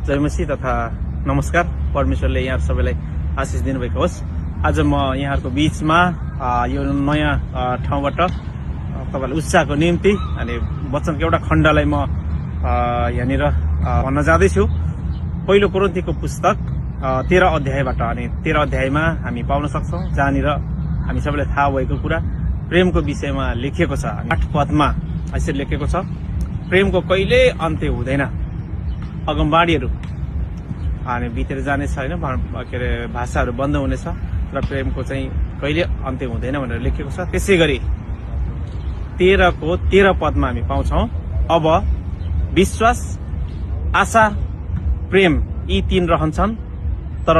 जयमसी तथा नमस्कार। परमेश्वरले यहाँ सबैलाई आशिष दिनुभएको होस्। आज म यहाँहरूको बीचमा यो नयाँ ठाउँबाट तपाईलाई उत्साहको निम्ति अनि वचनको एउटा खण्डलाई म यहाँनिर भन्न जाँदैछु। पहिलो कोरिन्थीको पुस्तक 13 अध्यायबाट, अनि 13 अध्यायमा हामी पाउन सक्छौं जहाँनिर हामी सबैलाई थाहा भएको कुरा प्रेमको विषयमा लेखिएको छ। 8 पदमा यसरी लेखेको छ, प्रेमको कहिले अन्त्य हुँदैन। अगमबाडीहरू अनि बितेर जानेछ हैन, के अरे भाषाहरू बन्द हुनेछ, र प्रेमको चाहिँ कहिले अन्त्य हुँदैन भनेर लेखेको छ। त्यसैगरी 13 को 13 पदमा हामी पाउँछौं, अब विश्वास, आशा, प्रेम यी 3 रहन्छन्, तर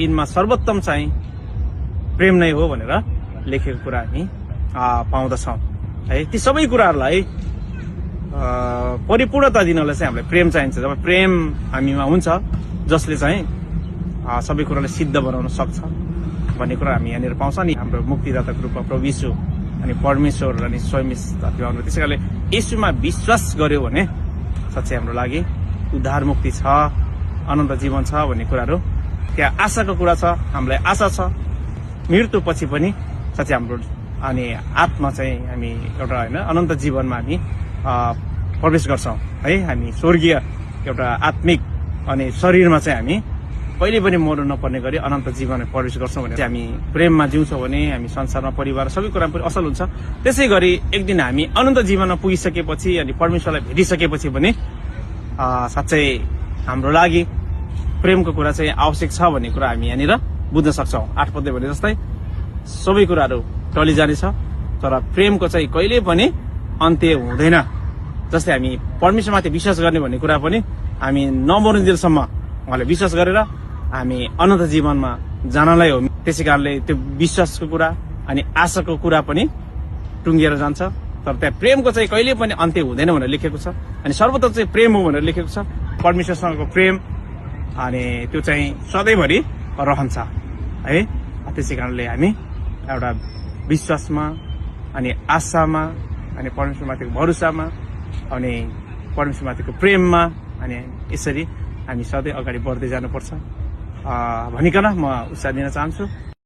यिनमा सर्वोत्तम चाहिँ प्रेम नै हो भनेर लेखेको कुरा हामी पाउँदछौं है। ती सबै कुराहरूलाई परिपूर्णता दिनलाई चाहिँ हामीलाई प्रेम चाहिन्छ। जब प्रेम हामीमा हुन्छ जसले चाहिँ सबै कुरालाई सिद्ध बनाउन सक्छ भन्ने कुरा हामी यहाँनिर पाउँछ। नि हाम्रो मुक्तिदाताको रूपमा प्रभु यीशु अनि परमेश्वर अनि स्वयं आउनु, त्यसैले यीशुमा विश्वास गर्यो भने साँच्चै हाम्रो लागि उद्धार मुक्ति छ, अनन्त जीवन छ भन्ने कुराहरू, त्यहाँ आशाको कुरा छ। हामीलाई आशा छ मृत्यु पछि पनि साँच्चै हाम्रो अनि आत्मा चाहिँ हामी एउटा हैन अनन्त जीवनमा हामी प्रवेश गर्छौं है। हामी स्वर्गीय एउटा आत्मिक अनि शरीरमा चाहिँ हामी कहिले पनि मर्नु नपर्ने गरी अनन्त जीवनमा प्रवेश गर्छौं भने हामी प्रेममा जिउँछौं भने हामी संसारमा परिवार सबै कुरामा पनि असल हुन्छ। त्यसै गरी एक दिन हामी अनन्त जीवनमा पुगिसकेपछि अनि परमेश्वरलाई भेटिसकेपछि पनि साँच्चै हाम्रो लागि प्रेमको कुरा चाहिँ आवश्यक छ भन्ने कुरा हामी यहाँनिर बुझ्न सक्छौं। 8 पदले भने जस्तै सबै कुराहरू टली जानेछ, तर प्रेमको चाहिँ कहिले पनि अन्त्य हुँदैन। जस्तै हामी परमेश्वरमाथि विश्वास गर्ने भन्ने कुरा पनि हामी नमरुन्जेलसम्म उहाँले विश्वास गरेर हामी अनन्त जीवनमा जानलाई हो। त्यसै कारणले त्यो विश्वासको कुरा अनि आशाको कुरा पनि टुङ्गिएर जान्छ, तर त्यहाँ प्रेमको चाहिँ कहिले पनि अन्त्य हुँदैन भनेर लेखेको छ। अनि सर्वत्र चाहिँ प्रेम हो भनेर लेखेको छ। परमेश्वरसँगको प्रेम अनि त्यो चाहिँ सधैँभरि रहन्छ है। त्यसै कारणले हामी एउटा विश्वासमा अनि आशामा अनि परमेश्वरमाथिको भरोसामा अनि परमेश्वरमाथिको प्रेममा अनि यसरी हामी सधैँ अगाडि बढ्दै जानुपर्छ भनिकन म उत्साह दिन चाहन्छु।